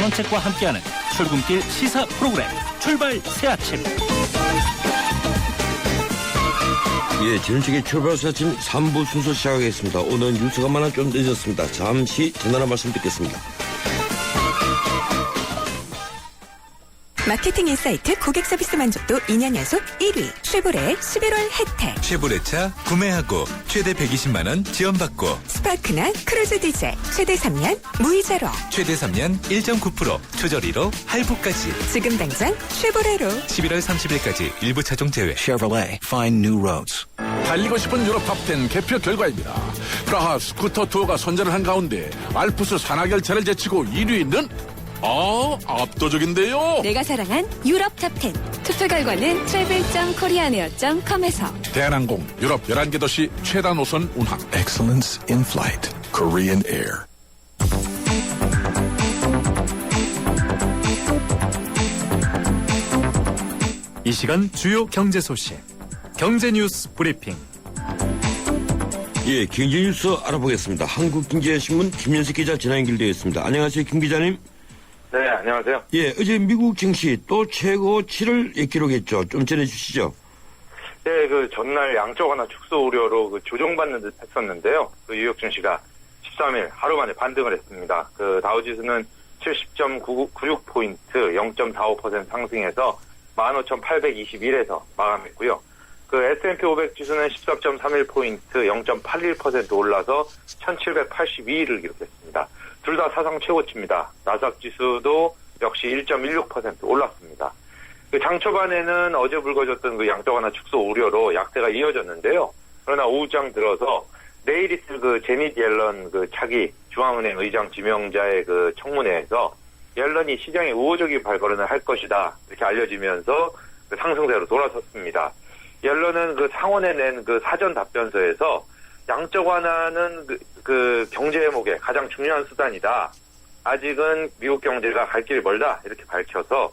정책과 함께하는 출근길 시사 프로그램 출발 새아침. 예, 지금까지 출발 새아침 3부 순서 시작하겠습니다. 오늘 뉴스가 많아 좀 늦었습니다. 잠시 전화로 말씀 듣겠습니다. 마케팅 인사이트 고객 서비스 만족도 2년 연속 1위. 쉐보레 11월 혜택. 쉐보레차 구매하고 최대 120만원 지원받고, 스파크나 크루즈 디젤 최대 3년 무이자로. 최대 3년 1.9% 초저리로 할부까지. 지금 당장 쉐보레로. 11월 30일까지 일부 차종 제외. Chevrolet, find new roads. 달리고 싶은 유럽 탑10 개표 결과입니다. 프라하 스쿠터 투어가 선전을 한 가운데 알프스 산악열차를 제치고 1위는 압도적인데요. 내가 사랑한 유럽 탑10. 투표 결과는 travel.koreaneer.com에서. 대한항공 유럽 11개 도시 최다 노선 운항. Excellence in flight. Korean Air. 이 시간 주요 경제 소식, 경제 뉴스 브리핑. 예, 경제 뉴스 알아보겠습니다. 한국경제신문 김현석 기자 전화 연결되어 있습니다. 안녕하세요, 김 기자님. 네, 안녕하세요. 예, 어제 미국 증시 또 최고치를 기록했죠. 좀 전해주시죠. 네, 그 전날 양적 완화 축소 우려로 조정받는 듯 했었는데요. 뉴욕 증시가 13일 하루 만에 반등을 했습니다. 다우지수는 70.96포인트 0.45% 상승해서 15,821에서 마감했고요. S&P 500 지수는 14.31포인트 0.81% 올라서 1,782를 기록했습니다. 둘 다 사상 최고치입니다. 나스닥 지수도 역시 1.16% 올랐습니다. 장 초반에는 어제 불거졌던 양적 완화 축소 우려로 약세가 이어졌는데요. 그러나 오후장 들어서 내일 있을 제닛 옐런 차기 중앙은행 의장 지명자의 청문회에서 옐런이 시장에 우호적인 발걸음을 할 것이다 이렇게 알려지면서 상승세로 돌아섰습니다. 옐런은 상원에 낸 사전 답변서에서 양적 완화는 경제 회복의 가장 중요한 수단이다. 아직은 미국 경제가 갈 길이 멀다 이렇게 밝혀서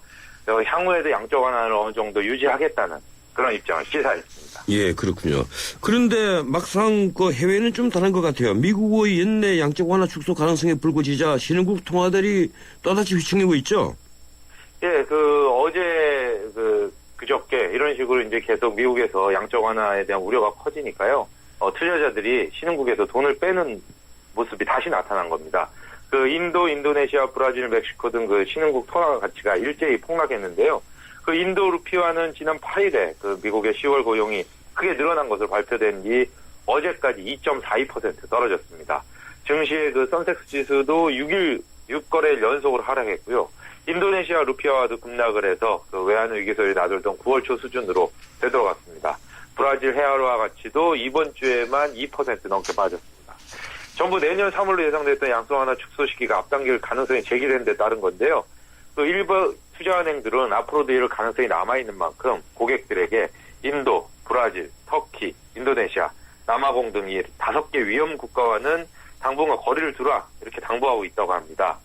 향후에도 양적 완화를 어느 정도 유지하겠다는 그런 입장을 시사했습니다. 예, 그렇군요. 그런데 막상 해외는 좀 다른 것 같아요. 미국의 연내 양적 완화 축소 가능성이 불거지자 신흥국 통화들이 또다시 휘청이고 있죠. 예, 어제 그저께 이런 식으로 이제 계속 미국에서 양적 완화에 대한 우려가 커지니까요. 투자자들이 신흥국에서 돈을 빼는 모습이 다시 나타난 겁니다. 인도, 인도네시아, 브라질, 멕시코 등 신흥국 통화 가치가 일제히 폭락했는데요. 인도 루피화는 지난 8일에 미국의 10월 고용이 크게 늘어난 것으로 발표된 뒤 어제까지 2.42% 떨어졌습니다. 증시의 선섹스 지수도 6거래일 연속으로 하락했고요. 인도네시아 루피화도 급락을 해서 외환 위기설이 나돌던 9월 초 수준으로 되돌아갔습니다. 브라질 헤아르화 가치도 이번 주에만 2% 넘게 빠졌습니다. 전부 내년 3월로 예상됐던 양적 완화 축소 시기가 앞당길 가능성이 제기된 데 따른 건데요. 일부 투자은행들은 앞으로도 이럴 가능성이 남아있는 만큼 고객들에게 인도, 브라질, 터키, 인도네시아, 남아공 등 이 5개 위험 국가와는 당분간 거리를 두라 이렇게 당부하고 있다고 합니다.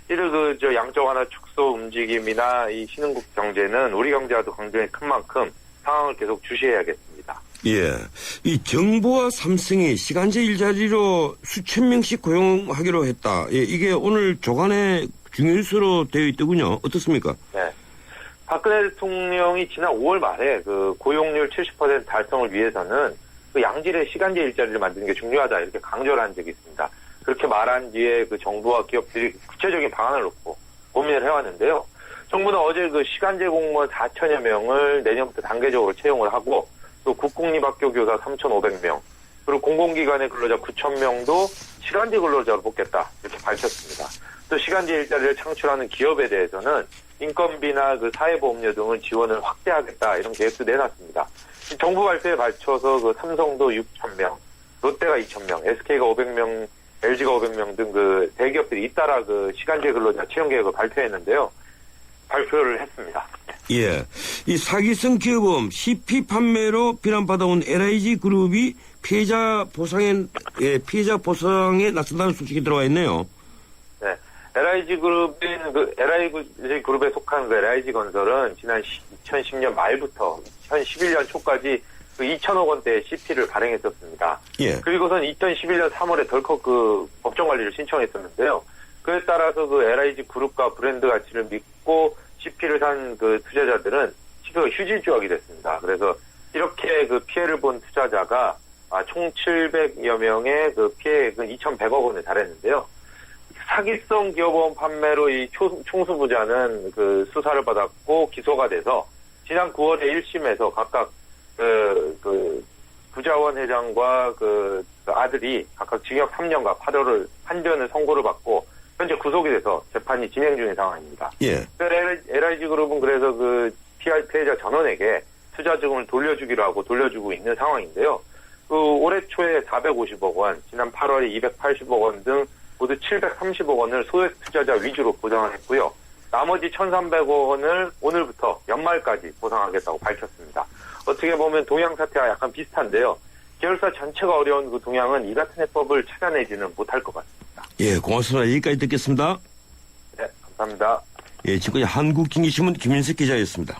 이를 양적 완화 축소 움직임이나 이 신흥국 경제는 우리 경제와도 관계가 큰 만큼 상황을 계속 주시해야겠습니다. 예, 이 정부와 삼성이 시간제 일자리로 수천 명씩 고용하기로 했다. 예, 이게 오늘 조간에 중요 뉴스로 되어 있더군요. 어떻습니까? 네. 박근혜 대통령이 지난 5월 말에 고용률 70% 달성을 위해서는 양질의 시간제 일자리를 만드는 게 중요하다 이렇게 강조를 한 적이 있습니다. 그렇게 말한 뒤에 정부와 기업들이 구체적인 방안을 놓고 고민을 해왔는데요. 정부는 어제 시간제 공무원 4천여 명을 내년부터 단계적으로 채용을 하고 또 국공립학교 교사 3,500명 그리고 공공기관의 근로자 9,000명도 시간제 근로자로 뽑겠다 이렇게 밝혔습니다. 또 시간제 일자리를 창출하는 기업에 대해서는 인건비나 사회보험료 등을 지원을 확대하겠다 이런 계획도 내놨습니다. 정부 발표에 맞춰서 삼성도 6,000명, 롯데가 2,000명, SK가 500명, LG가 500명 등 대기업들이 잇따라 시간제 근로자 채용 계획을 발표했는데요. 발표를 했습니다. 예, 이 사기성 기업음 CP 판매로 비난받아온 LIG 그룹이 피해자 보상에 나선다는 소식이 들어와 있네요. 네, LIG 그룹에 속한 LIG 건설은 지난 2010년 말부터 2011년 초까지 2천억 원대의 CP를 발행했었습니다. 예. 그리고선 2011년 3월에 덜컥 법정 관리를 신청했었는데요. 그에 따라서 시장에서 그 LIG 그룹과 브랜드 가치를 믿고 CP를 산 그 투자자들은 지금 휴지조약이 됐습니다. 그래서 이렇게 그 피해를 본 투자자가 총 700여 명의 그 피해액은 2,100억 원에 달했는데요. 사기성 기업원 판매로 이 총수부자는 그 수사를 받았고 기소가 돼서 지난 9월에 1심에서 각각 그 구자원 회장과 그 아들이 각각 징역 3년과 판결을 선고를 받고 현재 구속이 돼서 재판이 진행 중인 상황입니다. 예. LIG 그룹은 그래서 그 피해자 전원에게 투자자금을 돌려주기로 하고 돌려주고 있는 상황인데요. 그 올해 초에 450억 원, 지난 8월에 280억 원 등 모두 730억 원을 소액 투자자 위주로 보상을 했고요. 나머지 1,300억 원을 오늘부터 연말까지 보상하겠다고 밝혔습니다. 어떻게 보면 동양 사태와 약간 비슷한데요. 계열사 전체가 어려운 그 동양은 이 같은 해법을 찾아내지는 못할 것 같습니다. 예, 고맙습니다. 여기까지 듣겠습니다. 네, 감사합니다. 예, 지금까지 한국经济신문 김윤석 기자였습니다.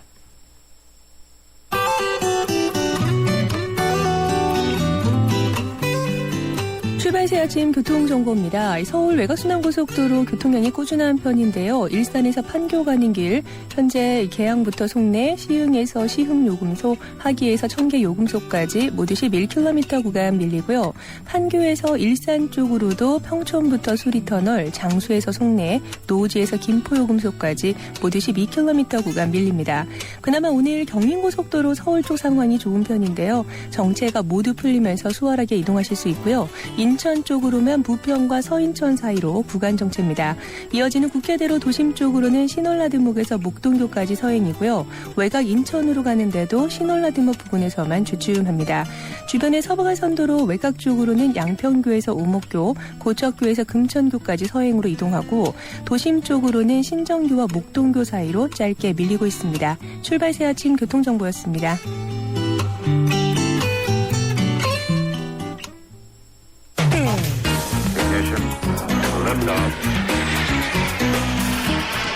출발새 아침 교통정보입니다. 서울 외곽순환고속도로 교통량이 꾸준한 편인데요. 일산에서 판교 가는 길, 현재 계양부터 송내, 시흥에서 시흥요금소, 하기에서 청계요금소까지 모두 11km 구간 밀리고요. 판교에서 일산 쪽으로도 평촌부터 수리터널, 장수에서 송내, 노지에서 김포요금소까지 모두 12km 구간 밀립니다. 그나마 오늘 경인고속도로 서울 쪽 상황이 좋은 편인데요. 정체가 모두 풀리면서 수월하게 이동하실 수 있고요. 인천 쪽으로면 부평과 서인천 사이로 구간 정체입니다. 이어지는 국회대로 도심 쪽으로는 신월나들목에서 목동교까지 서행이고요. 외곽 인천으로 가는데도 신월나들목 부근에서만 주춤합니다. 주변의 서부간선도로 외곽 쪽으로는 양평교에서 오목교, 고척교에서 금천교까지 서행으로 이동하고 도심 쪽으로는 신정교와 목동교 사이로 짧게 밀리고 있습니다. 출발새 아침 교통정보였습니다.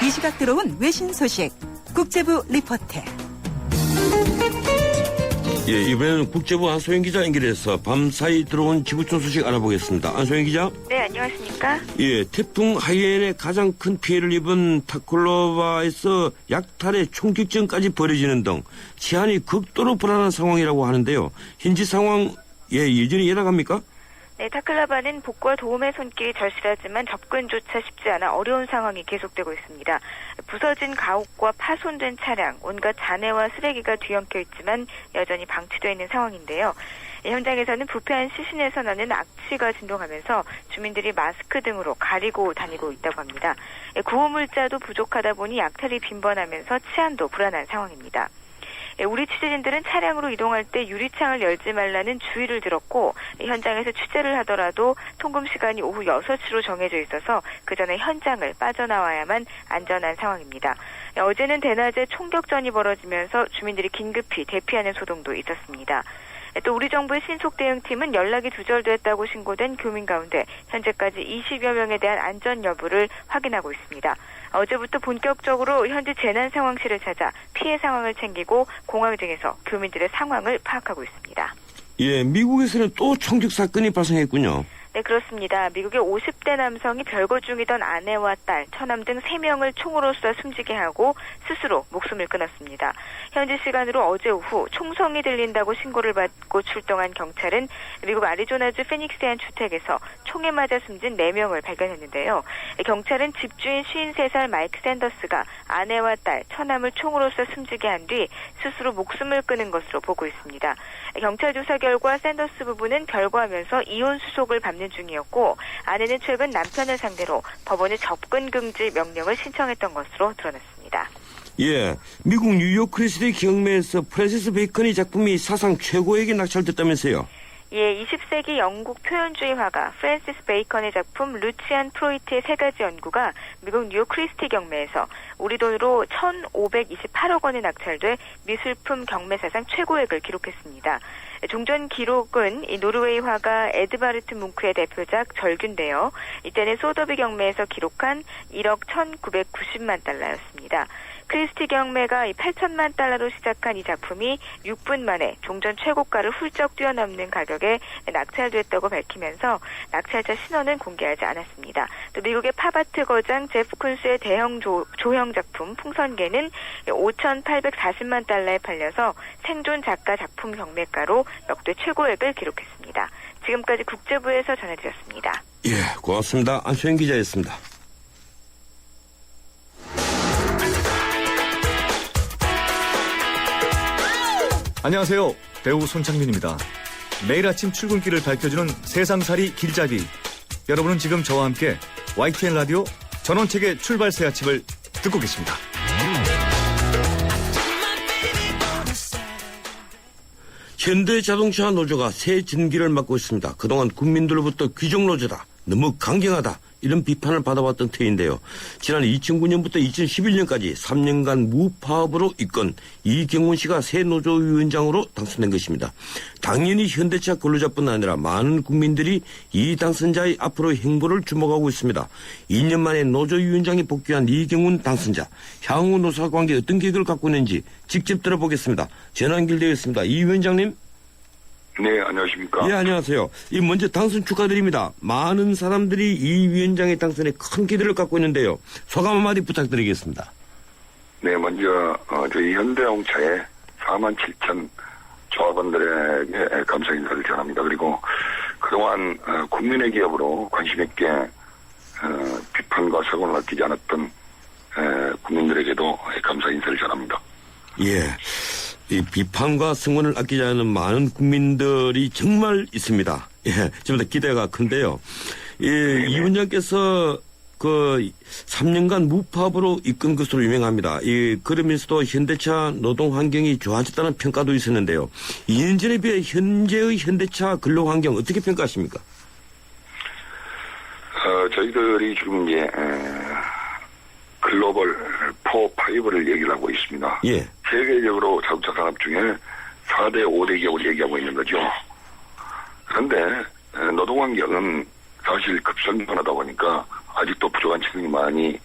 이 시각 들어온 외신 소식 국제부 리포트. 예, 이번에는 국제부 안소영 기자 연결해서 밤사이 들어온 지구촌 소식 알아보겠습니다. 안소영 기자. 네, 안녕하십니까? 예, 태풍 하이엔의 가장 큰 피해를 입은 타콜로바에서 약탈의 총격전까지 벌어지는 등 치안이 극도로 불안한 상황이라고 하는데요. 현지 상황 여전히 예상합니까? 네, 타클라바는 복구와 도움의 손길이 절실하지만 접근조차 쉽지 않아 어려운 상황이 계속되고 있습니다. 부서진 가옥과 파손된 차량, 온갖 잔해와 쓰레기가 뒤엉켜 있지만 여전히 방치되어 있는 상황인데요. 현장에서는 부패한 시신에서 나는 악취가 진동하면서 주민들이 마스크 등으로 가리고 다니고 있다고 합니다. 구호물자도 부족하다 보니 약탈이 빈번하면서 치안도 불안한 상황입니다. 우리 취재진들은 차량으로 이동할 때 유리창을 열지 말라는 주의를 들었고 현장에서 취재를 하더라도 통금 시간이 오후 6시로 정해져 있어서 그 전에 현장을 빠져나와야만 안전한 상황입니다. 어제는 대낮에 총격전이 벌어지면서 주민들이 긴급히 대피하는 소동도 있었습니다. 또 우리 정부의 신속대응팀은 연락이 두절됐다고 신고된 교민 가운데 현재까지 20여 명에 대한 안전 여부를 확인하고 있습니다. 어제부터 본격적으로 현지 재난상황실을 찾아 피해 상황을 챙기고 공항 등에서 교민들의 상황을 파악하고 있습니다. 예, 미국에서는 또 총격 사건이 발생했군요. 네, 그렇습니다. 미국의 50대 남성이 별거 중이던 아내와 딸, 처남 등 3명을 총으로 쏴 숨지게 하고 스스로 목숨을 끊었습니다. 현지 시간으로 어제 오후 총성이 들린다고 신고를 받고 출동한 경찰은 미국 아리조나주 피닉스의 한 주택에서 총에 맞아 숨진 4명을 발견했는데요. 경찰은 집주인 53살 마이크 샌더스가 아내와 딸, 처남을 총으로 쏴 숨지게 한 뒤 스스로 목숨을 끊은 것으로 보고 있습니다. 경찰 조사 결과 샌더스 부부는 별거하면서 이혼 수속을 밟는 중이었고 아내는 최근 남편을 상대로 법원에 접근 금지 명령을 신청했던 것으로 드러났습니다. 예, 미국 뉴욕 크리스티 경매에서 프랜시스 베이컨의 작품이 사상 최고액에 낙찰됐다면서요? 예, 20세기 영국 표현주의 화가 프랜시스 베이컨의 작품 루치안 프로이트의 3가지 연구가 미국 뉴욕 크리스티 경매에서 우리 돈으로 1,528억 원에 낙찰돼 미술품 경매 사상 최고액을 기록했습니다. 종전 기록은 이 노르웨이 화가 에드바르트 뭉크의 대표작 절규인데요. 이때는 소더비 경매에서 기록한 1억 1,990만 달러였습니다. 크리스티 경매가 8천만 달러로 시작한 이 작품이 6분 만에 종전 최고가를 훌쩍 뛰어넘는 가격에 낙찰됐다고 밝히면서 낙찰자 신원은 공개하지 않았습니다. 또 미국의 팝아트 거장 제프 쿤스의 대형 조형 작품 풍선개는 5,840만 달러에 팔려서 생존 작가 작품 경매가로 역대 최고액을 기록했습니다. 지금까지 국제부에서 전해드렸습니다. 예, 고맙습니다. 안수현 기자였습니다. 안녕하세요. 배우 손창민입니다. 매일 아침 출근길을 밝혀주는 세상살이 길잡이. 여러분은 지금 저와 함께 YTN 라디오 전원책의 출발 새 아침을 듣고 계십니다. 현대자동차 노조가 새 진기를 맞고 있습니다. 그동안 국민들로부터 귀족노조다, 너무 강경하다 이런 비판을 받아왔던 터인데요. 지난 2009년부터 2011년까지 3년간 무파업으로 이끈 이경훈 씨가 새 노조위원장으로 당선된 것입니다. 당연히 현대차 근로자뿐 아니라 많은 국민들이 이 당선자의 앞으로 행보를 주목하고 있습니다. 2년 만에 노조위원장에 복귀한 이경훈 당선자, 향후 노사관계 어떤 계획을 갖고 있는지 직접 들어보겠습니다. 전화 연결되어 있습니다. 이 위원장님. 네, 안녕하십니까. 예, 안녕하세요. 먼저 당선 축하드립니다. 많은 사람들이 이 위원장의 당선에 큰 기대를 갖고 있는데요. 소감 한마디 부탁드리겠습니다. 네, 먼저 저희 현대자동차의 47,000 조합원들에게 감사 인사를 전합니다. 그리고 그동안 국민의 기업으로 관심 있게 비판과 사고를 아끼지 않았던 국민들에게도 감사 인사를 전합니다. 예. 이 비판과 성원을 아끼지 않는 많은 국민들이 정말 있습니다. 예, 좀 더 기대가 큰데요. 예, 이 위원장께서 3년간 무파업으로 이끈 것으로 유명합니다. 그러면서도 현대차 노동 환경이 좋아졌다는 평가도 있었는데요. 2년 전에 비해 현재의 현대차 근로 환경 어떻게 평가하십니까? 저희들이 지금 이제 글로벌 4-5를 얘기를 하고 있습니다. 예. 세계적으로 자동차 산업 중에 4대 5대 기업을 얘기하고 있는 거죠. 그런데 노동 환경은 사실 급성장하다 보니까 아직도 부족한 측면이 많이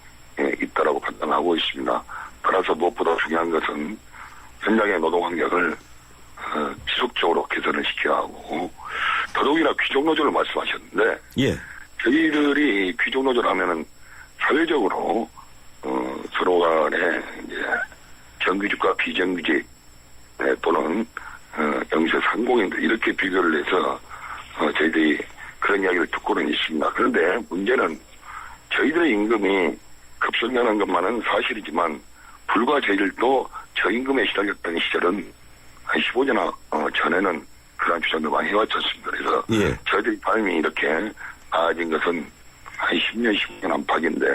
있다라고 판단하고 있습니다. 따라서 무엇보다 중요한 것은 현장의 노동 환경을 지속적으로 개선을 시켜야 하고, 더더욱이나 귀족노조를 말씀하셨는데, 예. 저희들이 귀족노조를 하면은 사회적으로 서로 간에 이제 정규직과 비정규직 또는 영세 상공인들 이렇게 비교를 해서 저희들이 그런 이야기를 듣고는 있습니다. 그런데 문제는 저희들의 임금이 급성장한 것만은 사실이지만 불과 저희들도 저임금에 시달렸던 시절은 한 15년 전에는 그런 주장도 많이 해왔지 않습니까? 그래서 예. 저희들이 삶이 이렇게 나아진 것은 한 10년, 15년 안팎인데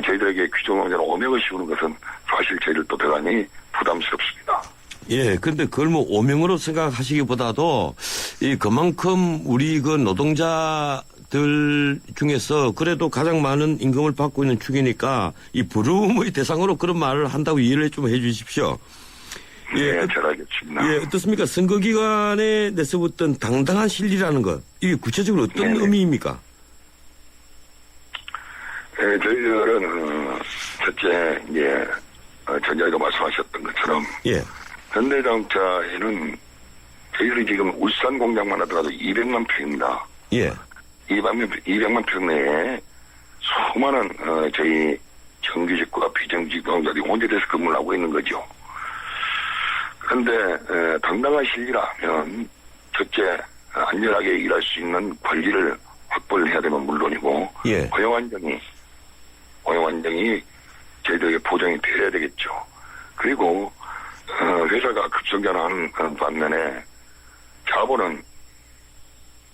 저희들에게 귀족노조로 오명을 씌우는 것은 사실 저희들도 대단히 부담스럽습니다. 예, 근데 그걸 오명으로 생각하시기보다도 그만큼 우리 노동자들 중에서 그래도 가장 많은 임금을 받고 있는 축이니까 이 부러움의 대상으로 그런 말을 한다고 이해를 좀 해 주십시오. 예, 잘 알겠습니다. 예, 어떻습니까? 선거 기간에 내세웠던 당당한 실리라는 것, 이게 구체적으로 어떤 네네. 의미입니까? 예, 저희들은 첫째 이제 전자에도 말씀하셨던 것처럼 예. 현대자동차에는 저희들이 지금 울산 공장만 하더라도 200만 평입니다. 예. 200만 평 내에 수많은 저희 정규직과 비정규직 노동자들이 혼재돼서 근무를 하고 있는 거죠. 그런데 당당한 실리라면 첫째 안전하게 일할 수 있는 권리를 확보를 해야 되면 물론이고 예. 고용 안정이 저희들에게 보장이 돼야 되겠죠. 그리고 회사가 급성장하는 반면에 자본은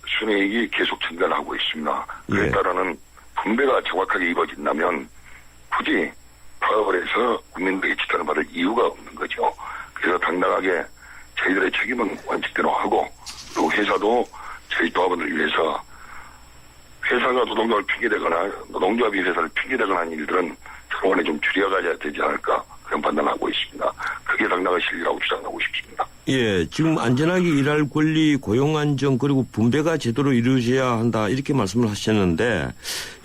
순이익이 계속 증가하고 있습니다. 그에 예. 따라는 분배가 정확하게 이루어진다면 굳이 파업을 해서 국민들에게 지탄을 받을 이유가 없는 거죠. 그래서 당당하게 저희들의 책임은 원칙대로 하고, 또 회사도 저희 조합원들을 위해서 회사가 노동조합을 핑계대거나 노동조합이 회사를 핑계대거나 하는 일들은 서로 간에 좀 줄여가야 되지 않을까 그런 판단을 하고 있습니다. 그게 당당한 실리라고 주장하고 싶습니다. 예, 지금 안전하게 일할 권리, 고용 안정 그리고 분배가 제대로 이루어져야 한다 이렇게 말씀을 하셨는데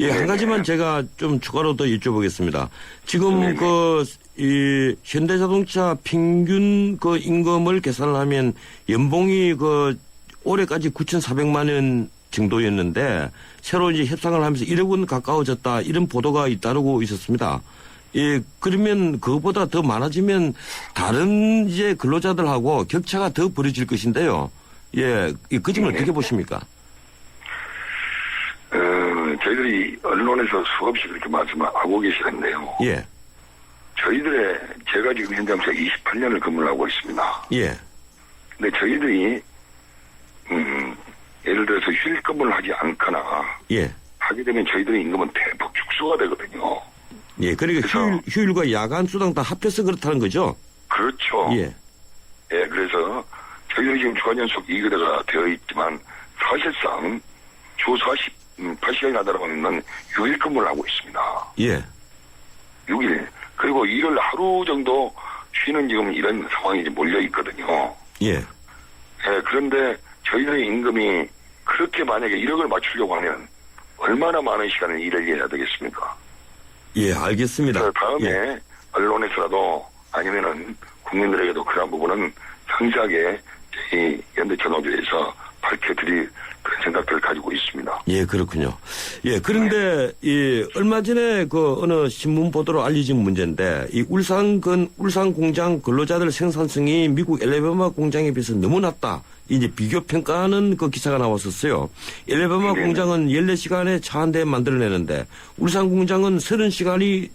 예, 한 가지만 제가 좀 추가로 더 여쭤보겠습니다. 지금 이 현대자동차 평균 그 임금을 계산을 하면 연봉이 올해까지 9,400만 원 정도였는데 새로 이제 협상을 하면서 1억 원 가까워졌다 이런 보도가 잇따르고 있었습니다. 예, 그러면 그것보다 더 많아지면 다른 이제 근로자들하고 격차가 더 벌어질 것인데요. 예, 그 점을 어떻게 보십니까? 저희들이 언론에서 수없이 그렇게 말씀하고 계시는데요. 예. 제가 지금 현장에서 28년을 근무를 하고 있습니다. 예. 근데 저희들이, 예를 들어서 휴일 근무를 하지 않거나. 예. 하게 되면 저희들의 임금은 대폭 축소가 되거든요. 예, 그러니까 휴일과 야간 수당 다 합해서 그렇다는 거죠? 그렇죠. 예. 예, 그래서 저희들이 지금 주간연속 2교대가 되어 있지만 사실상 주 48시간이 나다라고 하면 6일 근무를 하고 있습니다. 예. 6일. 그리고 일을 하루 정도 쉬는 지금 이런 상황이 이제 몰려 있거든요. 예. 예, 그런데 저희들의 임금이 그렇게 만약에 1억을 맞추려고 하면 얼마나 많은 시간을 일을 해야 되겠습니까? 예, 알겠습니다. 다음에 예. 언론에서라도 아니면은 국민들에게도 그런 부분은 상세하게 저희 현대차 노조에서 밝혀드릴 그런 생각들을 가지고 있습니다. 예, 그렇군요. 예, 그런데, 얼마 전에 어느 신문 보도로 알려진 문제인데, 이 울산 공장 근로자들 생산성이 미국 엘레베마 공장에 비해서 너무 낮다. 이제 비교 평가하는 그 기사가 나왔었어요. 엘레베마 공장은 14시간에 차 한 대 만들어내는데, 울산 공장은 30시간이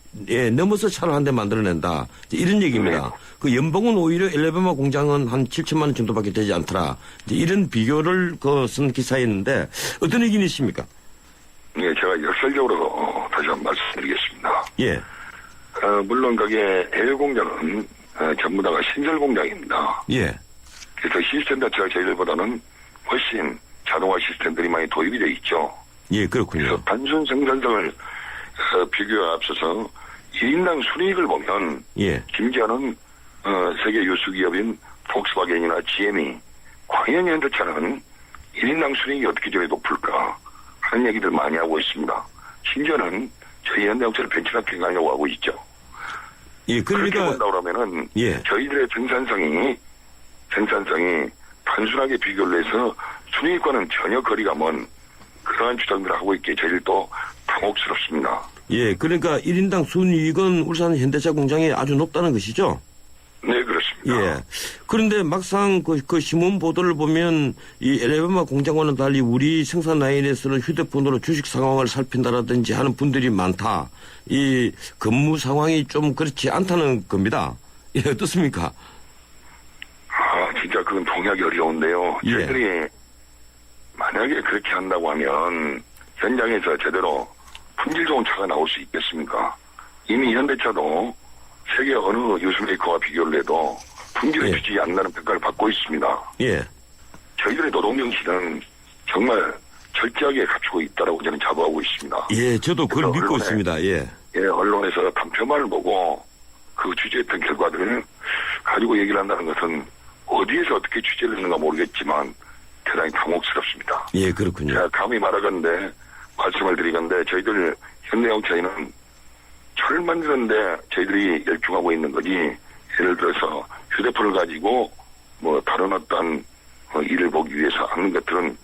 넘어서 차를 한 대 만들어낸다. 이런 얘기입니다. 그 연봉은 오히려 엘레베마 공장은 한 7천만 원 정도밖에 되지 않더라. 이런 비교를 쓴 기사였는데, 어떤 의견이십니까? 예, 제가 역설적으로 다시 한번 말씀드리겠습니다. 예. 물론 그게 L 공장은 전부 다가 신설 공장입니다. 예. 그래서 시스템 자체가 저희들보다는 훨씬 자동화 시스템들이 많이 도입이 되어 있죠. 예, 그렇군요. 그래서 단순 생산성을 비교에 앞서서 1인당 순이익을 보면 예. 심지어는 세계 유수 기업인 폭스바겐이나 GM이 과연 현대차는 1인당 순이익이 어떻게 저리 높을까 하는 얘기들 많이 하고 있습니다. 심지어는 저희 현대자동차를 벤치마킹 하려고 하고 있죠. 예, 그러니까 그렇게 본다 그러면은 예. 저희들의 생산성이 단순하게 비교를 해서 순이익과는 전혀 거리가 먼 그러한 주장들을 하고 있기에 저희들도 당혹스럽습니다. 예, 그러니까 1인당 순이익은 울산 현대차 공장이 아주 높다는 것이죠? 네, 그렇습니다. 예. 그런데 막상 그 신문 보도를 보면 이 엘레베마 공장과는 달리 우리 생산 라인에서는 휴대폰으로 주식 상황을 살핀다라든지 하는 분들이 많다. 이 근무 상황이 좀 그렇지 않다는 겁니다. 예, 어떻습니까? 진짜 그건 동의하기 어려운데요. 예. 저희들이 만약에 그렇게 한다고 하면 현장에서 제대로 품질 좋은 차가 나올 수 있겠습니까? 이미 현대차도 세계 어느 유수 메이커와 비교를 해도 품질을 주지 않는다는 평가를 받고 있습니다. 예. 저희들의 노동정신은 정말 철저하게 갖추고 있다라고 저는 자부하고 있습니다. 예, 저도 그걸 믿고 있습니다. 예. 예, 언론에서 단편만을 보고 그 취재했던 결과들을 가지고 얘기를 한다는 것은 어디에서 어떻게 취재를 했는가 모르겠지만 대단히 당혹스럽습니다. 예, 그렇군요. 제가 감히 말하건대 말씀을 드리건대 저희들 현대자동차는 차를 만드는데 저희들이 열중하고 있는 거지 예를 들어서 휴대폰을 가지고 뭐 다른 어떤 일을 보기 위해서 하는 것들은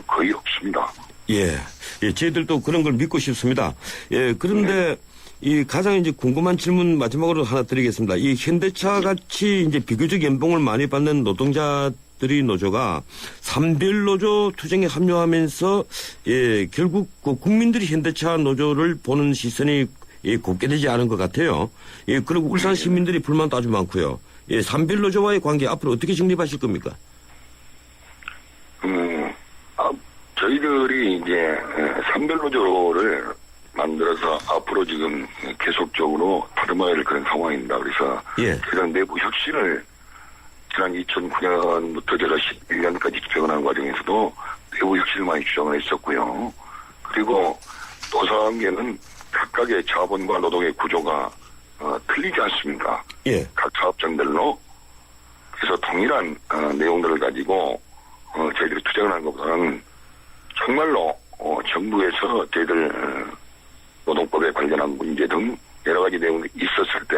거의 없습니다. 예. 예, 저희들도 그런 걸 믿고 싶습니다. 예, 그런데 이 가장 이제 궁금한 질문 마지막으로 하나 드리겠습니다. 이 현대차 같이 이제 비교적 연봉을 많이 받는 노동자들이 노조가 산별 노조 투쟁에 합류하면서 예, 결국 그 국민들이 현대차 노조를 보는 시선이 예, 곱게 되지 않은 것 같아요. 예, 그리고 울산 시민들이 불만도 아주 많고요. 예, 산별 노조와의 관계 앞으로 어떻게 정립하실 겁니까? 저희들이 이제 산별 노조를 만들어서 앞으로 지금 계속적으로 다듬어야 할 그런 상황입니다. 그래서 예. 제가 내부 혁신을 지난 2009년부터 제가 11년까지 집행하는 과정에서도 내부 혁신을 많이 주장을 했었고요. 그리고 또 사업계는 각각의 자본과 노동의 구조가 틀리지 않습니까? 예. 각 사업장별로. 그래서 동일한 내용들을 가지고 저희들이 투쟁을 하는 것보다는 정말로 정부에서 저희들 노동법에 관련한 문제 등 여러 가지 내용이 있었을 때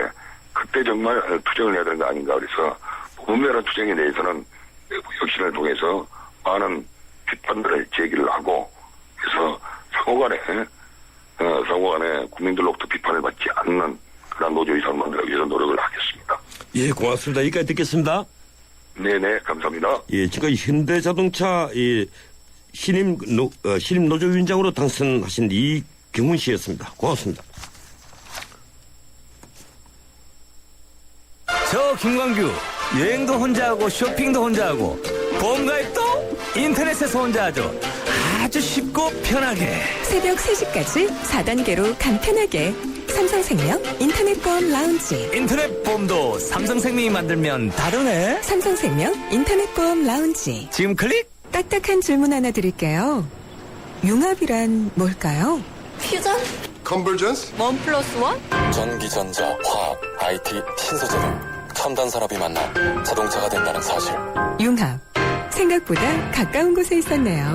그때 정말 투쟁을 해야 되는 거 아닌가. 그래서 부분별한 투쟁에 대해서는 내부 혁신을 통해서 많은 비판들을 제기를 하고 그래서 상호간에 국민들로부터 비판을 받지 않는 그런 노조이상을 만들기 위해서 노력을 하겠습니다. 예, 고맙습니다. 여기까지 듣겠습니다. 네네, 감사합니다. 예, 지금 현대자동차 신임 노조위원장으로 당선하신 이경훈 씨였습니다. 고맙습니다. 저 김광규 여행도 혼자 하고 쇼핑도 혼자 하고 보험가입도 인터넷에서 혼자 하죠. 아주 쉽고 편하게. 새벽 3시까지 4단계로 간편하게. 삼성생명 인터넷보험 라운지. 인터넷 보험도 삼성생명이 만들면 다르네. 삼성생명 인터넷보험 라운지. 지금 클릭. 딱딱한 질문 하나 드릴게요. 융합이란 뭘까요? 퓨전? 컨버전스? 1+1? 전기전자, 화학, IT, 신소재 등 첨단 산업이 만나 자동차가 된다는 사실. 융합. 생각보다 가까운 곳에 있었네요.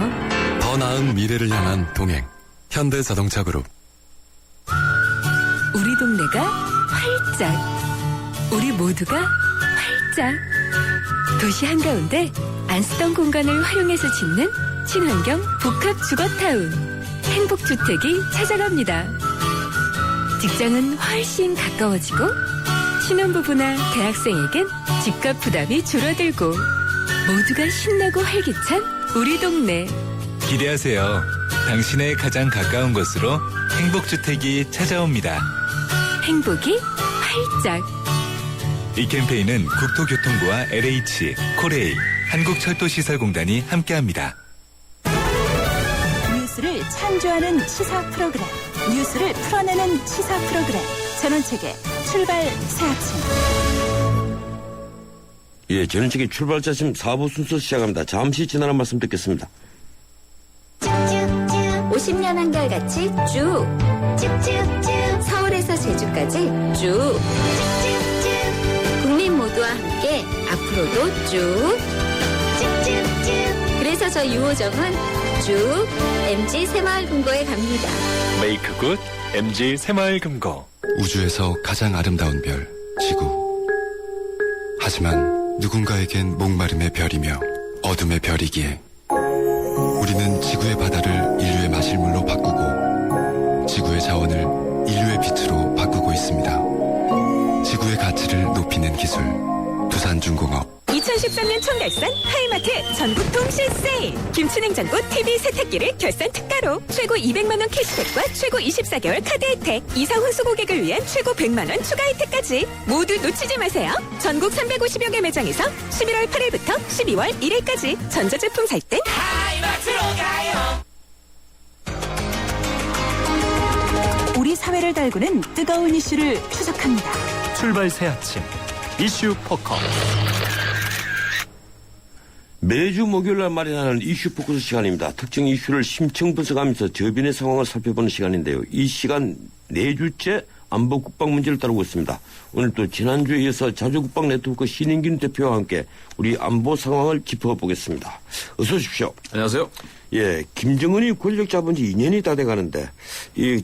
더 나은 미래를 향한 동행. 현대자동차그룹. 우리 동네가 활짝. 우리 모두가 활짝. 도시 한가운데 안 쓰던 공간을 활용해서 짓는 친환경 복합 주거타운. 행복주택이 찾아갑니다. 직장은 훨씬 가까워지고 신혼부부나 대학생에겐 집값 부담이 줄어들고 모두가 신나고 활기찬 우리 동네. 기대하세요. 당신의 가장 가까운 곳으로 행복주택이 찾아옵니다. 행복이 활짝. 이 캠페인은 국토교통부와 LH, 코레일, 한국철도시설공단이 함께합니다. 뉴스를 창조하는 시사 프로그램, 뉴스를 풀어내는 시사 프로그램, 전원책의 출발 새 아침. 예, 전원책의 출발자 지금 4부 순서 시작합니다. 잠시 지나는 말씀 듣겠습니다. 50년 한결같이 쭉 쭉쭉쭉 서울에서 제주까지 쭉 쭉쭉쭉 국민 모두와 함께 앞으로도 쭉 쭉쭉쭉 그래서 저 유호정은 쭉 MG 새마을금고에 갑니다. 메이크 굿 MG 새마을금고. 우주에서 가장 아름다운 별, 지구. 하지만 누군가에겐 목마름의 별이며 어둠의 별이기에 우리는 지구의 바다를 인류의 마실물로 바꾸고 지구의 자원을 인류의 빛으로 바꾸고 있습니다. 지구의 가치를 높이는 기술, 두산중공업. 2013년 총결산 하이마트 전국 동시 세일. 김치냉장고 TV 세탁기를 결산 특가로 최고 200만 원 캐시백과 최고 24개월 카드 혜택, 이사 혼수 고객을 위한 최고 100만 원 추가 혜택까지 모두 놓치지 마세요. 전국 350여 개 매장에서 11월 8일부터 12월 1일까지 전자제품 살 땐 하이마트로 가요. 우리 사회를 달구는 뜨거운 이슈를 추적합니다. 출발 새 아침. 이슈 포커. 매주 목요일날 마련하는 이슈 포커스 시간입니다. 특정 이슈를 심층 분석하면서 저변의 상황을 살펴보는 시간인데요. 이 시간 4주째 안보 국방 문제를 다루고 있습니다. 오늘 또 지난주에 이어서 자주국방 네트워크 신인균 대표와 함께 우리 안보 상황을 짚어보겠습니다. 어서 오십시오. 안녕하세요. 예, 김정은이 권력 잡은 지 2년이 다 돼가는데,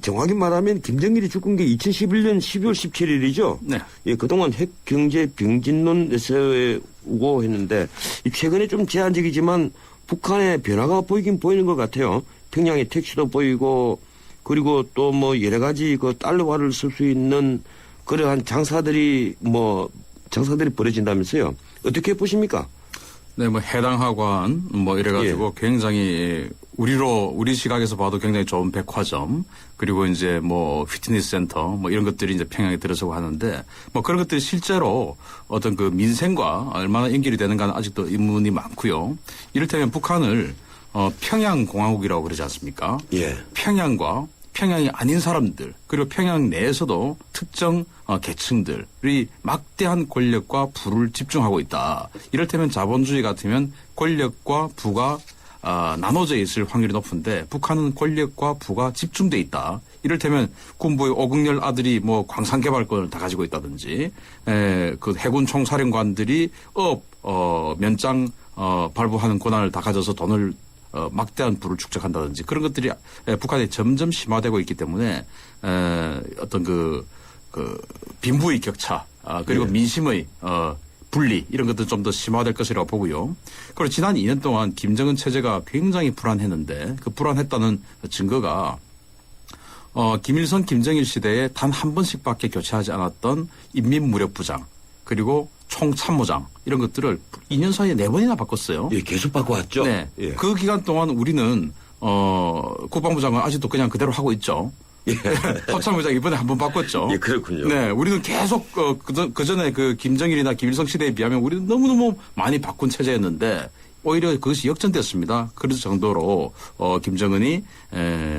정확히 말하면 김정일이 죽은 게 2011년 12월 17일이죠? 네. 예, 그동안 핵 경제 병진론 내세우고 했는데, 최근에 좀 제한적이지만 북한의 변화가 보이긴 보이는 것 같아요. 평양에 택시도 보이고, 그리고 또 뭐 여러 가지 그 달러화를 쓸 수 있는 그러한 장사들이 벌어진다면서요. 어떻게 보십니까? 네, 뭐 해당 학원 뭐 이래가지고 굉장히 우리 시각에서 봐도 굉장히 좋은 백화점 그리고 이제 뭐 피트니스 센터 뭐 이런 것들이 이제 평양에 들어서고 하는데 뭐 그런 것들이 실제로 어떤 그 민생과 얼마나 연결이 되는가는 아직도 의문이 많고요. 이를테면 북한을 평양 공화국이라고 그러지 않습니까? 예. 평양과 평양이 아닌 사람들 그리고 평양 내에서도 특정 계층들이 막대한 권력과 부를 집중하고 있다. 이를테면 자본주의 같으면 권력과 부가 나눠져 있을 확률이 높은데 북한은 권력과 부가 집중돼 있다. 이를테면 군부의 오극렬 아들이 뭐 광산 개발권을 다 가지고 있다든지, 그 해군 총사령관들이 면장 발부하는 권한을 다 가져서 돈을 막대한 부를 축적한다든지 그런 것들이 북한에 점점 심화되고 있기 때문에 어떤 그 빈부의 격차 그리고 민심의 분리 이런 것도 좀 더 심화될 것이라고 보고요. 그리고 지난 2년 동안 김정은 체제가 굉장히 불안했는데 그 불안했다는 증거가 김일성 김정일 시대에 단 한 번씩밖에 교체하지 않았던 인민무력부장 그리고 총참모장 이런 것들을 2년 사이에 4번이나 바꿨어요. 예, 계속 바꿔왔죠. 네. 예. 그 기간 동안 우리는 국방부 장관 아직도 그냥 그대로 하고 있죠. 예. 서참부장 이번에 한 번 바꿨죠. 예, 그렇군요. 네, 우리는 계속 그 전에 그 김정일이나 김일성 시대에 비하면 우리는 너무너무 많이 바꾼 체제였는데 오히려 그것이 역전됐습니다. 그럴 정도로 김정은이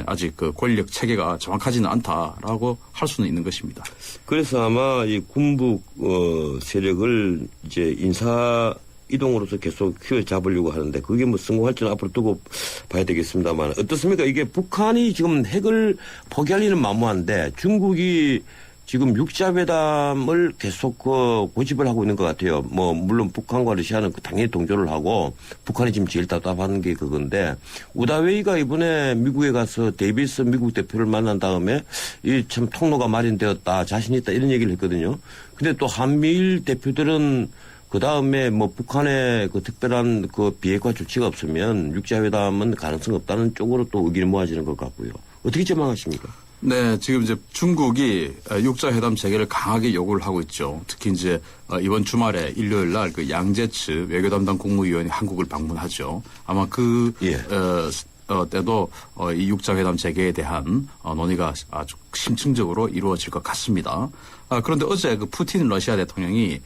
아직 그 권력 체계가 정확하지는 않다라고 할 수는 있는 것입니다. 그래서 아마 이 군부 세력을 이제 인사 이동으로서 계속 휘어잡으려고 하는데 그게 뭐 성공할지는 앞으로 두고 봐야 되겠습니다만 어떻습니까? 이게 북한이 지금 핵을 포기할 일은 만무한데 중국이 지금 육자회담을 계속 고집을 하고 있는 것 같아요. 뭐 물론 북한과 러시아는 당연히 동조를 하고 북한이 지금 제일 답답한 게 그건데 우다웨이가 이번에 미국에 가서 데이비스 미국 대표를 만난 다음에 이 참 통로가 마련되었다 자신 있다 이런 얘기를 했거든요. 근데 또 한미일 대표들은 그 다음에 뭐 북한의 그 특별한 그 비핵화 조치가 없으면 육자회담은 가능성 없다는 쪽으로 또 의견이 모아지는 것 같고요. 어떻게 전망하십니까? 네, 지금 이제 중국이 육자회담 재개를 강하게 요구를 하고 있죠. 특히 이제 이번 주말에 일요일 날 그 양제츠 외교담당 국무위원이 한국을 방문하죠. 아마 그 때도 이 육자회담 재개에 대한 논의가 아주 심층적으로 이루어질 것 같습니다. 그런데 어제 그 푸틴 러시아 대통령이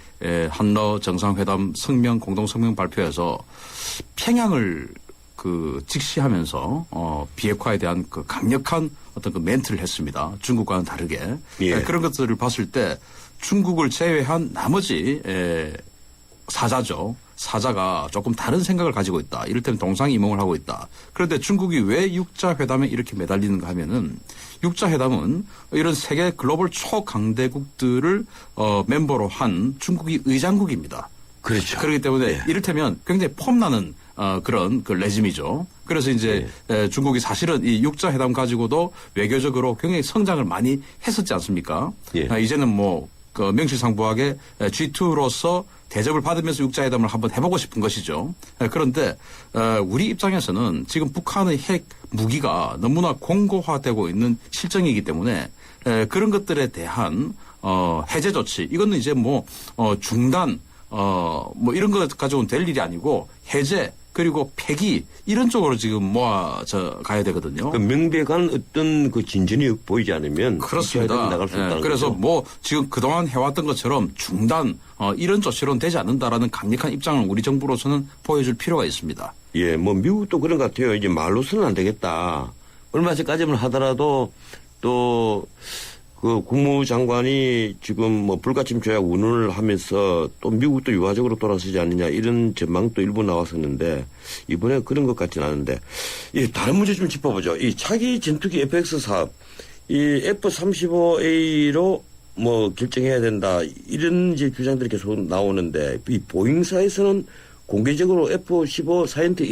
한러 정상회담 공동 성명 발표에서 평양을 그 직시하면서 비핵화에 대한 그 강력한 어떤 그 멘트를 했습니다. 중국과는 다르게. 예. 그런 것들을 봤을 때 중국을 제외한 나머지 사자가 조금 다른 생각을 가지고 있다. 이를테면 동상이몽을 하고 있다. 그런데 중국이 왜 육자회담에 이렇게 매달리는가 하면은 육자회담은 이런 세계 글로벌 초강대국들을 멤버로 한 중국이 의장국입니다. 그렇죠. 그렇기 때문에 이를테면 굉장히 폼나는 그런 그 레짐이죠. 그래서 이제 중국이 사실은 이 육자회담 가지고도 외교적으로 굉장히 성장을 많이 했었지 않습니까? 이제는 뭐 그 명실상부하게 G2로서 대접을 받으면서 육자회담을 한번 해보고 싶은 것이죠. 그런데 우리 입장에서는 지금 북한의 핵 무기가 너무나 공고화되고 있는 실정이기 때문에 그런 것들에 대한 해제 조치 이거는 이제 뭐 중단 뭐 이런 것 가지고는 될 일이 아니고 해제 그리고 폐기 이런 쪽으로 지금 모아져 가야 되거든요. 그 명백한 어떤 그 진전이 보이지 않으면 그렇습니다. 나갈 수 없다는 그래서 거죠. 뭐 지금 그동안 해왔던 것처럼 중단 이런 조치로는 되지 않는다라는 강력한 입장을 우리 정부로서는 보여줄 필요가 있습니다. 예, 뭐 미국도 그런 것 같아요. 이제 말로서는 안 되겠다. 얼마 전까지만 하더라도 또 그 국무장관이 지금 뭐 불가침 조약 운운을 하면서 또 미국도 유화적으로 돌아서지 않느냐 이런 전망도 일부 나왔었는데 이번에 그런 것 같지는 않은데 다른 문제 좀 짚어보죠. 이 차기 전투기 FX 사업 이 F-35A로 뭐 결정해야 된다 이런 이제 주장들이 계속 나오는데 이 보잉사에서는 공개적으로 F-15 사이언트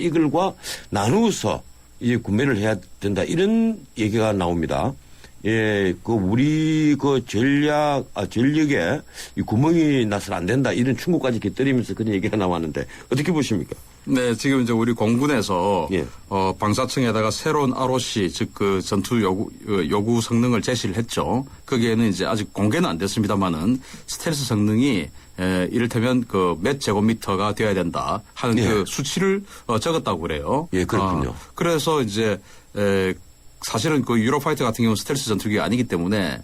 이글과 나누어서 이 구매를 해야 된다 이런 얘기가 나옵니다. 예, 우리 전력에 이 구멍이 나서는 안 된다. 이런 충고까지 깃들이면서 그런 얘기가 나왔는데 어떻게 보십니까? 네, 지금 이제 우리 공군에서 방사청에다가 새로운 ROC 즉 그 전투 요구 성능을 제시를 했죠. 거기에는 이제 아직 공개는 안 됐습니다만은 스텔스 성능이 이를테면 그 몇 제곱미터가 되어야 된다 하는 그 수치를 적었다고 그래요. 예, 그렇군요. 그래서 이제 사실은 그 유로파이터 같은 경우는 스텔스 전투기가 아니기 때문에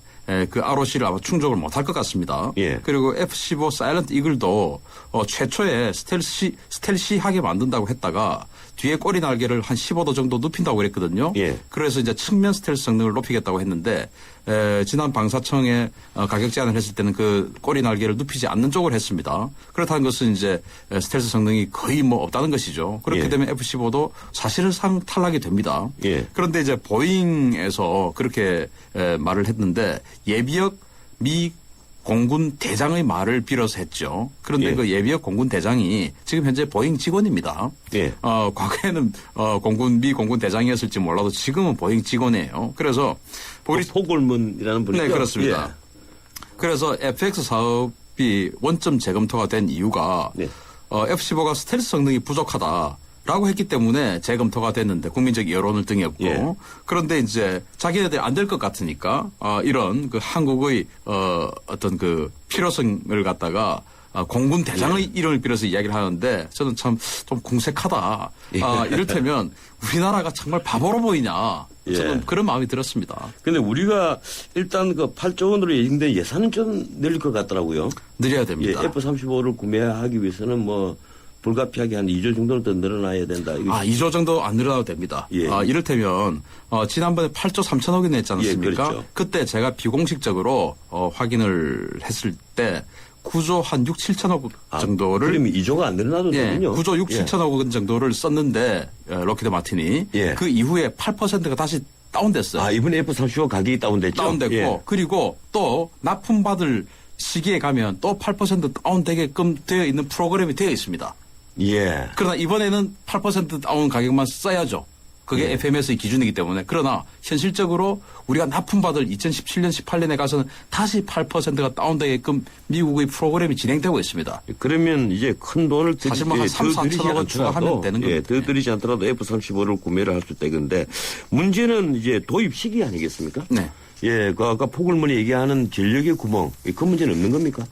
그 ROC를 아마 충족을 못할 것 같습니다. 예. 그리고 F-15 사일런트 이글도 최초에 스텔시하게 만든다고 했다가 뒤에 꼬리 날개를 한 15도 정도 눕힌다고 그랬거든요. 예. 그래서 이제 측면 스텔스 성능을 높이겠다고 했는데 지난 방사청에 가격 제안을 했을 때는 그 꼬리 날개를 눕히지 않는 쪽을 했습니다. 그렇다는 것은 이제 스텔스 성능이 거의 뭐 없다는 것이죠. 그렇게 예. 되면 F-15도 사실상 탈락이 됩니다. 예. 그런데 이제 보잉에서 그렇게 말을 했는데 예비역 미 공군 대장의 말을 빌어서 했죠. 그런데 예. 그 예비역 공군 대장이 지금 현재 보잉 직원입니다. 예. 과거에는 미 공군 대장이었을지 몰라도 지금은 보잉 직원이에요. 그래서 포골문이라는 분이죠. 네, 그렇습니다. 예. 그래서 FX 사업이 원점 재검토가 된 이유가 F-15가 스텔스 성능이 부족하다라고 했기 때문에 재검토가 됐는데 국민적 여론을 등였고 예. 그런데 이제 자기네들이 안 될 것 같으니까 이런 그 한국의 어떤 그 필요성을 갖다가 공군 대장의 이름을 빌어서 이야기를 하는데 저는 참 좀 궁색하다. 이를테면 우리나라가 정말 바보로 보이냐. 저는 그런 마음이 들었습니다. 근데 우리가 일단 그 8조 원으로 예정된 예산은 좀 늘릴 것 같더라고요. 늘려야 됩니다. 예, F-35를 구매하기 위해서는 뭐 불가피하게 한 2조 정도는 더 늘어나야 된다. 2조 정도 안 늘어나도 됩니다. 예. 이를테면 지난번에 8조 3천억이 냈지 않았습니까? 예, 그렇죠. 그때 제가 비공식적으로 확인을 했을 때 9조 한 6, 7천억 정도를. 그러면 2조가 안 늘어나도 되군요. 9조 6, 예. 7천억 원 정도를 썼는데 록히드 마틴이 예. 그 이후에 8%가 다시 다운됐어요. 이번에 F-35 가격이 다운됐죠? 다운됐고 예. 그리고 또 납품받을 시기에 가면 또 8% 다운되게끔 되어 있는 프로그램이 되어 있습니다. 예. 그러나 이번에는 8% 다운 가격만 써야죠. 그게 예. FMS의 기준이기 때문에. 그러나 현실적으로 우리가 납품받을 2017년, 18년에 가서는 다시 8%가 다운되게끔 미국의 프로그램이 진행되고 있습니다. 그러면 이제 큰 돈을 사실 뭐한 3, 4천억 원 추가하면 되는 겁니다. 더 들이지 않더라도 F-35를 구매를 할 수 있다 이건데 문제는 이제 도입 시기 아니겠습니까? 네. 예, 그 아까 포글문이 얘기하는 전력의 구멍, 그 문제는 없는 겁니까?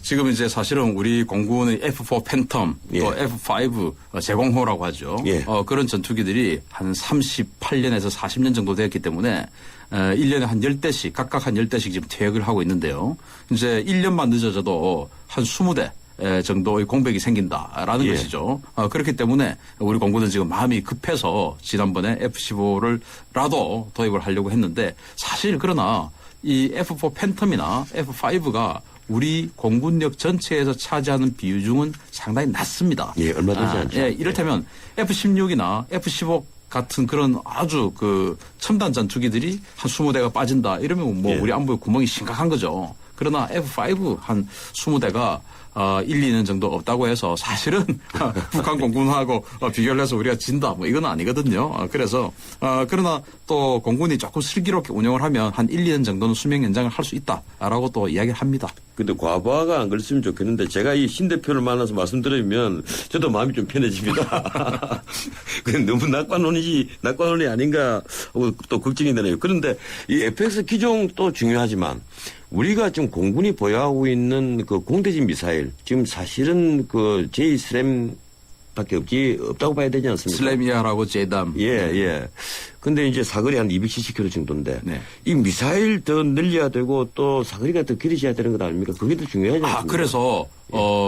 지금 이제 사실은 우리 공군의 F4 팬텀, 또 F5 제공호라고 하죠. 그런 전투기들이 한 38년에서 40년 정도 되었기 때문에 1년에 한 10대씩, 각각 한 10대씩 지금 퇴역을 하고 있는데요. 이제 1년만 늦어져도 한 20대 정도의 공백이 생긴다라는 것이죠. 그렇기 때문에 우리 공군은 지금 마음이 급해서 지난번에 F-15를라도 도입을 하려고 했는데 사실 그러나 이 F4 팬텀이나 F5가 우리 공군력 전체에서 차지하는 비중은 상당히 낮습니다. 예, 얼마 되지 않죠. 예, 이를테면 F-16이나 F-15 같은 그런 아주 그 첨단 전투기들이 한 20대가 빠진다. 이러면 뭐 우리 안보에 구멍이 심각한 거죠. 그러나 F-5 한 20대가 1, 2년 정도 없다고 해서 사실은 북한 공군하고 비교를 해서 우리가 진다. 뭐 이건 아니거든요. 그래서 그러나 또 공군이 조금 슬기롭게 운영을 하면 한 1, 2년 정도는 수명 연장을 할 수 있다라고 또 이야기를 합니다. 근데 과부하가 안 그랬으면 좋겠는데 제가 이 신 대표를 만나서 말씀드리면 저도 마음이 좀 편해집니다. 너무 낙관론이 아닌가 하고 또 걱정이 되네요. 그런데 이 FX 기종도 중요하지만 우리가 지금 공군이 보유하고 있는 그 공대지 미사일 지금 사실은 그 J-SLAM 밖에 없다고 봐야 되지 않습니까? 슬래미아라고 제담. 예. 근데 이제 사거리 한 270km 정도인데 이 미사일 더 늘려야 되고 또 사거리가 더 길어져야 되는 것 아닙니까? 그게 더 중요하지 않습니까? 그래서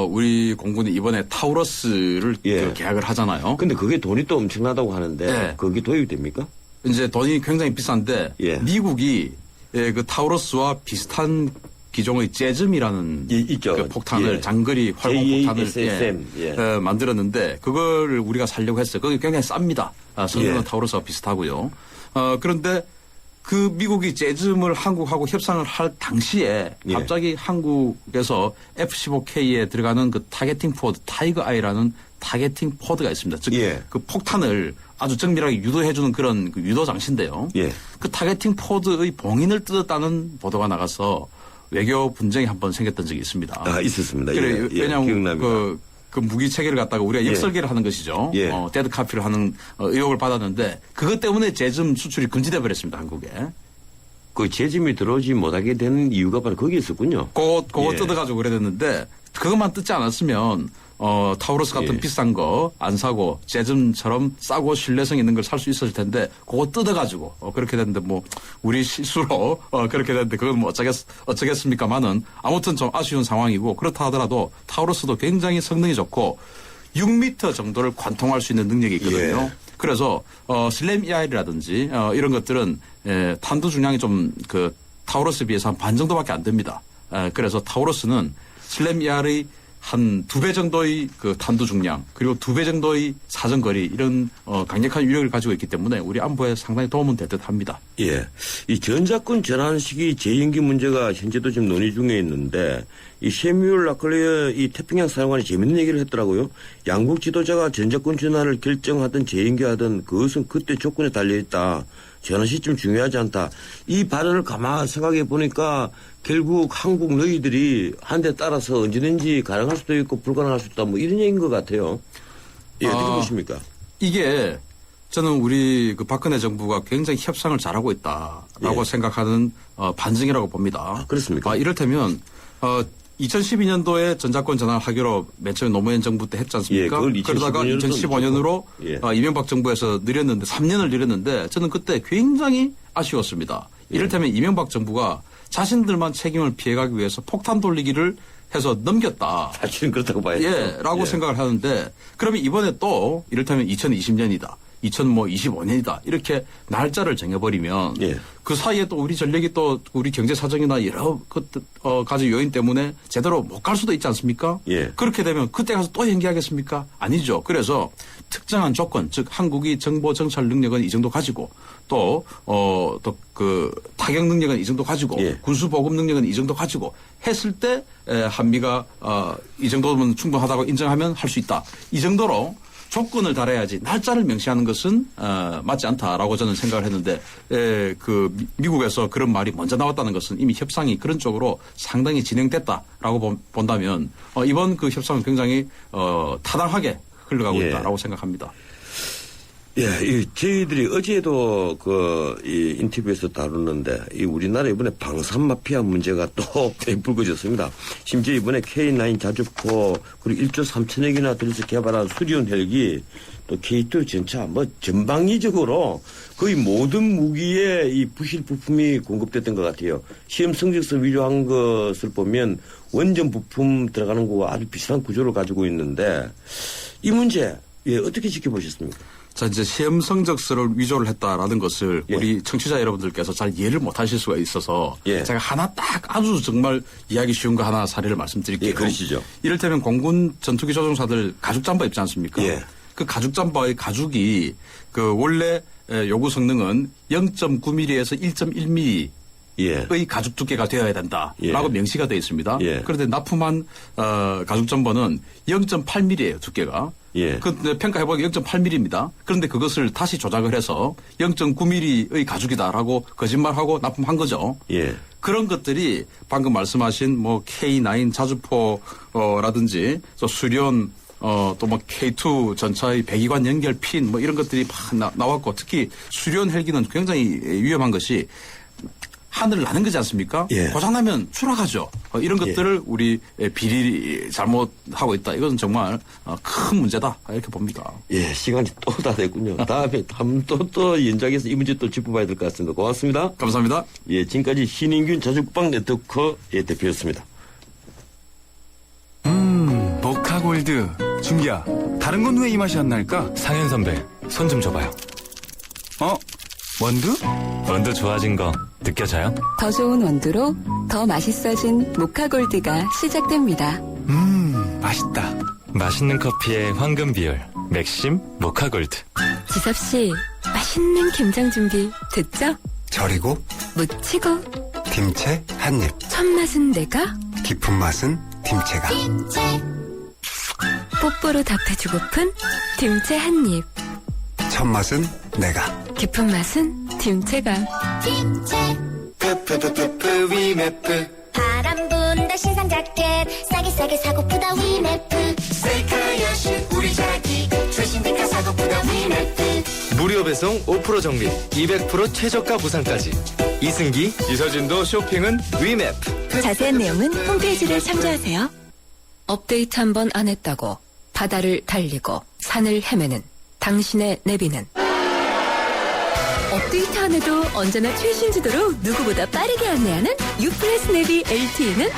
우리 공군이 이번에 타우러스를 그 계약을 하잖아요. 근데 그게 돈이 또 엄청나다고 하는데 그게 도입이 됩니까? 이제 돈이 굉장히 비싼데 미국이 그 타우러스와 비슷한 기종의 재즘이라는 그 폭탄을 장거리 활공 폭탄을 만들었는데 그걸 우리가 살려고 했어요. 그게 굉장히 쌉니다. 성능은 타우러스와 비슷하고요. 그런데 그 미국이 재즘을 한국하고 협상을 할 당시에 갑자기 한국에서 F-15K에 들어가는 그 타겟팅 포드 타이거 아이라는 타겟팅 포드가 있습니다. 즉 그 폭탄을 아주 정밀하게 유도해주는 그런 그 유도 장치인데요. 그 타겟팅 포드의 봉인을 뜯었다는 보도가 나가서 외교 분쟁이 한번 생겼던 적이 있습니다. 있었습니다. 그래, 왜냐하면 그 무기 체계를 갖다가 우리가 역설계를 하는 것이죠. 데드 카피를 하는 의혹을 받았는데 그것 때문에 재즘 수출이 금지돼 버렸습니다. 한국에. 그 재짐이 들어오지 못하게 되는 이유가 바로 거기에 있었군요. 그거 뜯어가지고 그래 됐는데 그것만 뜯지 않았으면 타우러스 같은 비싼 거 안 사고 재즘처럼 싸고 신뢰성 있는 걸 살 수 있었을 텐데 그거 뜯어가지고 그렇게 됐는데 뭐 우리 실수로 그렇게 됐는데 그건 뭐 어쩌겠습니까만은 아무튼 좀 아쉬운 상황이고 그렇다 하더라도 타우러스도 굉장히 성능이 좋고 6m 정도를 관통할 수 있는 능력이 있거든요. 예. 그래서 슬램 ER이라든지 이런 것들은 탄두 중량이 좀 그 타우러스에 비해서 한 반 정도밖에 안 됩니다. 그래서 타우러스는 슬램 ER의 한 2배 정도의 그 탄두 중량 그리고 2배 정도의 사정거리 이런 강력한 위력을 가지고 있기 때문에 우리 안보에 상당히 도움은 될 듯합니다. 예, 이 전자권 전환 시기 재연기 문제가 현재도 지금 논의 중에 있는데 이 세뮤얼 라클레의 이 태평양 사령관이 재밌는 얘기를 했더라고요. 양국 지도자가 전자권 전환을 결정하든 재연기하든 그것은 그때 조건에 달려 있다. 전환 시점 중요하지 않다. 이 발언을 가만 생각해 보니까 결국 한국 너희들이 한 대 따라서 언제든지 가능할 수도 있고 불가능할 수도 있다. 뭐 이런 얘기인 것 같아요. 예, 어떻게 보십니까? 이게 저는 우리 그 박근혜 정부가 굉장히 협상을 잘하고 있다라고 생각하는 반증이라고 봅니다. 그렇습니까? 이를테면 2012년도에 전자권 전환하기로 맨 처음에 노무현 정부 때 했지 않습니까? 그러다가 2015년으로 이명박 정부에서 느렸는데 3년을 느렸는데 저는 그때 굉장히 아쉬웠습니다. 이를테면 이명박 정부가 자신들만 책임을 피해가기 위해서 폭탄 돌리기를 해서 넘겼다. 사실은 그렇다고 봐야죠. 라고 생각을 하는데 그러면 이번에 또 이를테면 2020년이다. 2025년이다. 이렇게 날짜를 정해버리면 그 사이에 또 우리 전력이 또 우리 경제 사정이나 여러 가지 요인 때문에 제대로 못 갈 수도 있지 않습니까? 그렇게 되면 그때 가서 또 연기하겠습니까? 아니죠. 그래서 특정한 조건, 즉 한국이 정보 정찰 능력은 이 정도 가지고 또 그 타격 능력은 이 정도 가지고 군수 보급 능력은 이 정도 가지고 했을 때 한미가 이 정도면 충분하다고 인정하면 할 수 있다. 이 정도로 조건을 달아야지 날짜를 명시하는 것은 맞지 않다라고 저는 생각을 했는데 그 미국에서 그런 말이 먼저 나왔다는 것은 이미 협상이 그런 쪽으로 상당히 진행됐다라고 본다면 이번 그 협상은 굉장히 타당하게 흘러가고 있다라고 생각합니다. 예, 저희들이 어제도 이 인터뷰에서 다루는데 이 우리나라 이번에 방산 마피아 문제가 또 불거졌습니다. 심지어 이번에 K9 자주포 그리고 1조 3천억이나 들여서 개발한 수리온 헬기 또 K2 전차 뭐 전방위적으로 거의 모든 무기에 이 부실 부품이 공급됐던 것 같아요. 시험 성적서 위조한 것을 보면 원전 부품 들어가는 거와 아주 비슷한 구조를 가지고 있는데 이 문제 어떻게 지켜보셨습니까? 자, 이제 시험 성적서를 위조를 했다라는 것을 우리 청취자 여러분들께서 잘 이해를 못 하실 수가 있어서 제가 하나 딱 아주 정말 이해하기 쉬운 거 하나 사례를 말씀드릴게요. 그러시죠. 이를테면 공군 전투기 조종사들 가죽 잠바 입지 않습니까? 그 가죽 잠바의 가죽이 그 원래 요구 성능은 0.9mm에서 1.1mm 의 가죽 두께가 되어야 된다라고 명시가 되어 있습니다. 그런데 납품한 가죽 잠바는 0.8mm예요, 두께가. 그 평가해보니까 0.8mm입니다. 그런데 그것을 다시 조작을 해서 0.9mm의 가죽이다라고 거짓말하고 납품한 거죠. 그런 것들이 방금 말씀하신 뭐 K9 자주포라든지 또 수련 또 뭐 K2 전차의 배기관 연결 핀 뭐 이런 것들이 막 나왔고 특히 수련 헬기는 굉장히 위험한 것이 하늘을 나는 거지 않습니까? 고장나면 추락하죠. 이런 것들을 우리 비리 잘못하고 있다. 이것은 정말 큰 문제다. 이렇게 봅니다. 시간이 또 다 됐군요. 다음에 또 연장해서 이 문제 또 짚어봐야 될 것 같습니다. 고맙습니다. 감사합니다. 지금까지 신인균 자주국방 네트워크 대표였습니다. 모카골드. 준기야, 다른 건 왜 이 맛이 안 날까? 상현 선배, 손 좀 줘봐요. 원두? 원두 좋아진 거 느껴져요? 더 좋은 원두로 더 맛있어진 모카골드가 시작됩니다. 맛있다. 맛있는 커피의 황금 비율, 맥심 모카골드. 지섭씨, 맛있는 김장 준비 됐죠? 절이고 무치고 김치 한 입. 첫 맛은 내가, 깊은 맛은 김치가. 뽀뽀로 답해주고픈 김치 한 입. 첫 맛은 내가. 깊은 맛은 김치가. 위메프. 바람 분다 신상 자켓 싸게 사고프다 위메프. 세카야시 우리 자기 최신 데카 사고프다 위메프. 무료 배송 5% 정리 200% 최저가 부상까지. 이승기 이서진도 쇼핑은 위메프. 자세한 내용은 홈페이지를 참조하세요. 업데이트 한 번 안 했다고 바다를 달리고 산을 헤매는 당신의 내비는 업데이트 안 해도 언제나 최신 지도로 누구보다 빠르게 안내하는 유플러스 내비 LTE는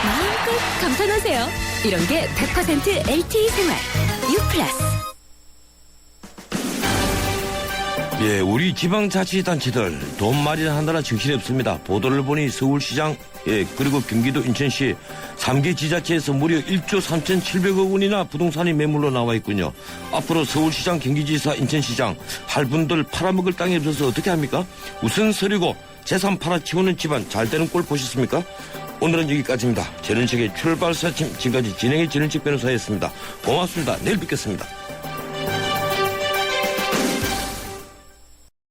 마음껏 감탄하세요. 이런 게 100% LTE 생활 유플러스. 예, 우리 지방자치단체들 돈 마련하느라 정신이 없습니다. 보도를 보니 서울시장, 예, 그리고 경기도 인천시 3개 지자체에서 무려 1조 3,700억 원이나 부동산이 매물로 나와 있군요. 앞으로 서울시장, 경기지사, 인천시장 할 분들 팔아먹을 땅이 없어서 어떻게 합니까? 우선 서리고 재산 팔아치우는 집안 잘 되는 꼴 보셨습니까? 오늘은 여기까지입니다. 전원책의 출발사침 지금까지 진행의 전원책 변호사였습니다. 고맙습니다. 내일 뵙겠습니다.